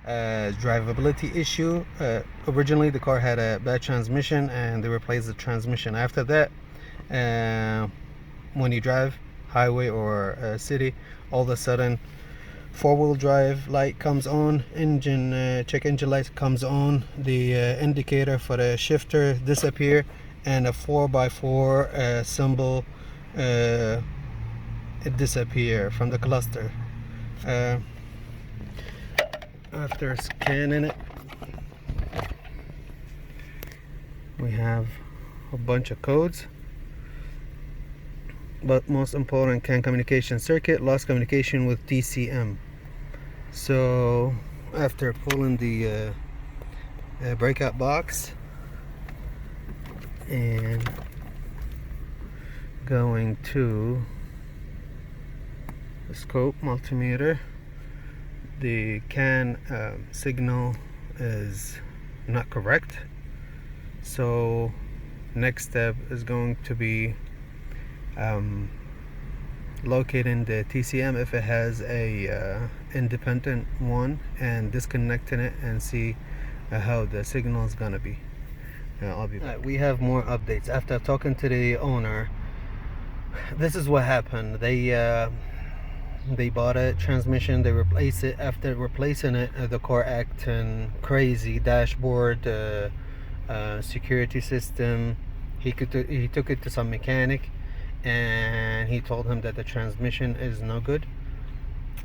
drivability issue. Originally the car had a bad transmission and they replaced the transmission. After that, when you drive highway or city, all of a sudden four-wheel drive light comes on, engine check engine light comes on, the indicator for the shifter disappear, and a 4x4 symbol it disappear from the cluster. After scanning it, we have a bunch of codes, but most important, CAN communication circuit lost communication with TCM. So after pulling the breakout box and going to the scope multimeter, the CAN signal is not correct. So next step is going to be locating the TCM if it has a independent one and disconnecting it and see how the signal is gonna be. I'll be back. We have more updates after talking to the owner. This is what happened. They bought a transmission, they replaced it. After replacing it, the car acting crazy, dashboard, security system. He took it to some mechanic and he told him that the transmission is no good.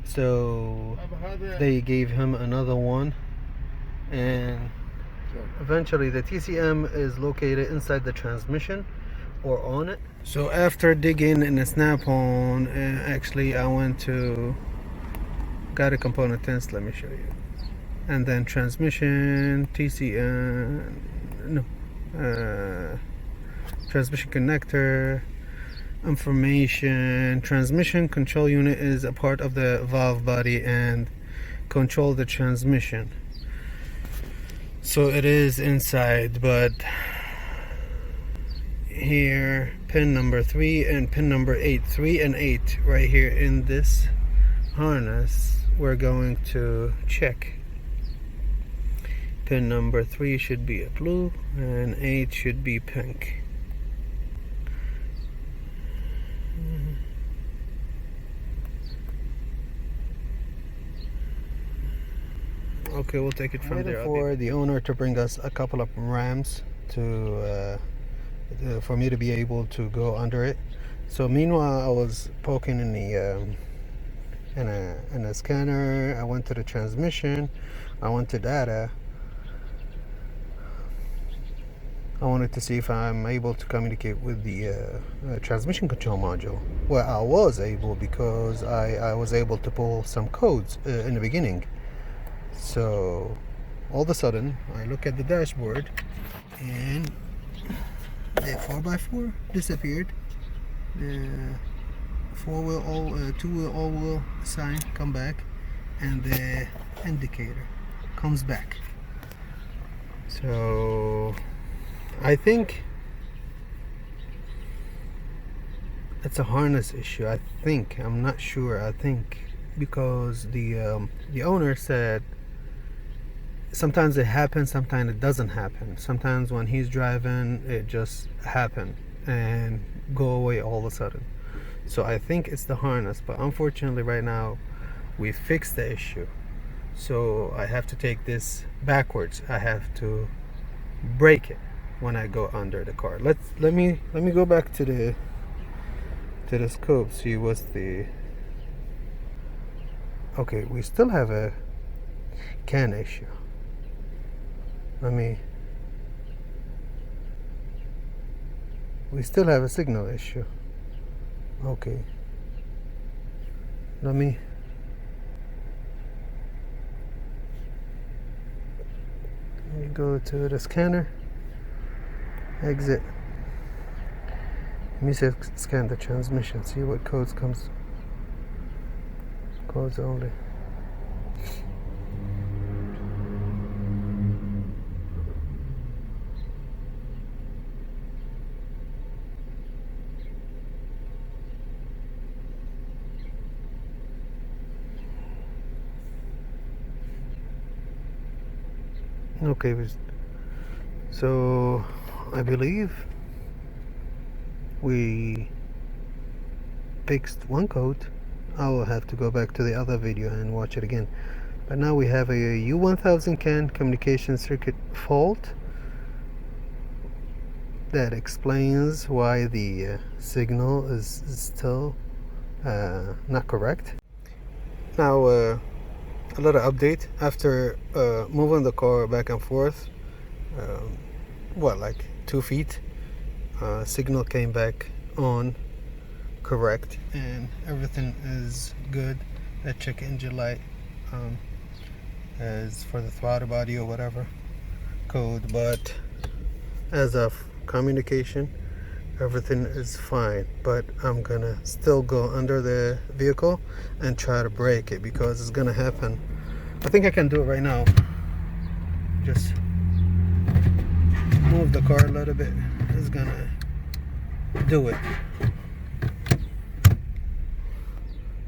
So they gave him another one, and eventually the TCM is located inside the transmission or on it. So after digging in the snap-on, actually I went to got a component test, let me show you, and then transmission, TCM, transmission connector information. Transmission control unit is a part of the valve body and control the transmission, so it is inside. But here, pin number 3 and pin number 8, 3 and 8 right here in this harness, we're going to check. Pin number 3 should be a blue and 8 should be pink. Okay, we'll take it from there. For the owner to bring us a couple of rams to for me to be able to go under it. So meanwhile, I was poking in the in a scanner. I went to the transmission. I went to data. I wanted to see if I'm able to communicate with the transmission control module. Well, I was able, because I was able to pull some codes in the beginning. So all of a sudden I look at the dashboard and the 4x4 disappeared. The two-wheel all-wheel sign come back, and the indicator comes back. So I think it's a harness issue. I'm not sure. I think because the owner said sometimes it happens, sometimes it doesn't happen. Sometimes when he's driving, it just happens and go away all of a sudden. So I think it's the harness, but unfortunately right now we fixed the issue. So I have to take this backwards. I have to break it when I go under the car. Let me go back to the scope, see what's the. Okay, we still have a CAN issue. We still have a signal issue. Okay, let me go to the scanner, exit. Let me scan the transmission, see what codes comes. Codes only. Okay, so I believe we fixed one code. I will have to go back to the other video and watch it again. But now we have a U1000 CAN communication circuit fault that explains why the signal is still not correct. Now a little update. After moving the car back and forth, like 2 feet, signal came back on correct and everything is good. That check engine light is for the throttle body or whatever code, but as of communication everything is fine. But I'm gonna still go under the vehicle and try to brake it because it's gonna happen. I think I can do it right now. Just move the car a little bit. It's gonna do it.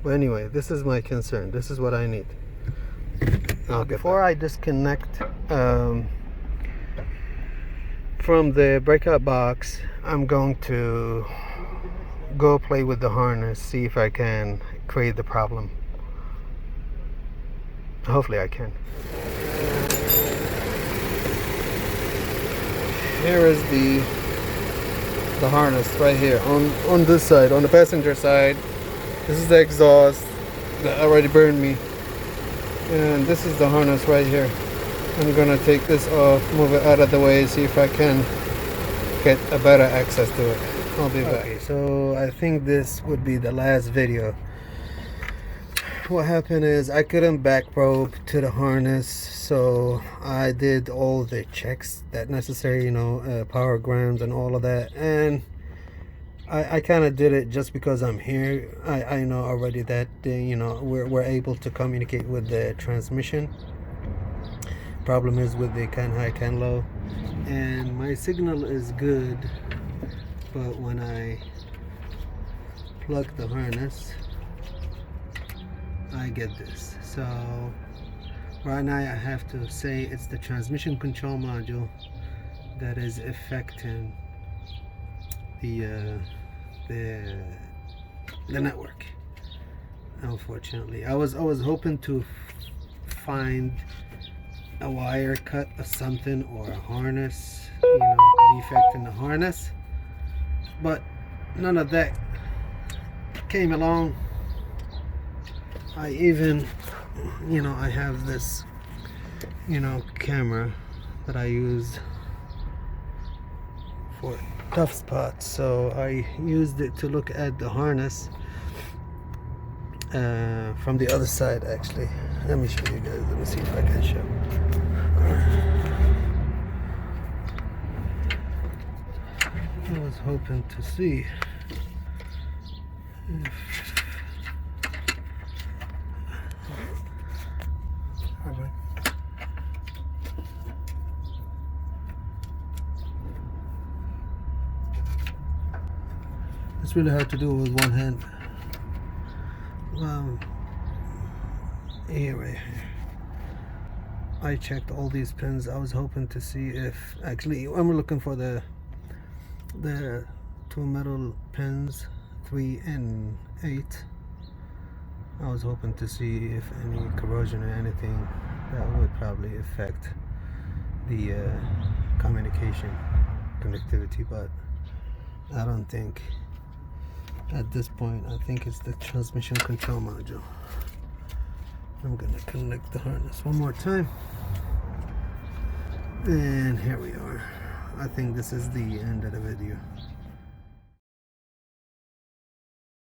But anyway, this is my concern. This is what I need. Before I disconnect from the breakout box, I'm going to go play with the harness, see if I can create the problem. Hopefully I can. Here is the harness right here on this side, on the passenger side. This is the exhaust that already burned me, and this is the harness right here. I'm gonna take this off, move it out of the way, see if I can get a better access to it. I'll be back. Okay, so I think this would be the last video. What happened is I couldn't back probe to the harness, so I did all the checks that necessary, power grams and all of that, and I kind of did it just because I'm here. I know already that we're able to communicate with the transmission. Problem is with the can high, can low, and my signal is good, but when I plug the harness I get this. So right now I have to say it's the transmission control module that is affecting the network, unfortunately. I was hoping to find a wire cut or something, or a harness, defect in the harness, but none of that came along. I even, I have this, camera that I use for tough spots, so I used it to look at the harness from the other side. Actually, let me show you guys. Let me see if I can show. I was hoping to see if it's really hard to do with one hand. Here, right here. I checked all these pins. I was hoping to see if actually I'm looking for the two metal pins, 3 and 8. I was hoping to see if any corrosion or anything that would probably affect the connectivity, but I don't think at this point. I think it's the transmission control module. I'm gonna connect the harness one more time, and here we are. I think this is the end of the video.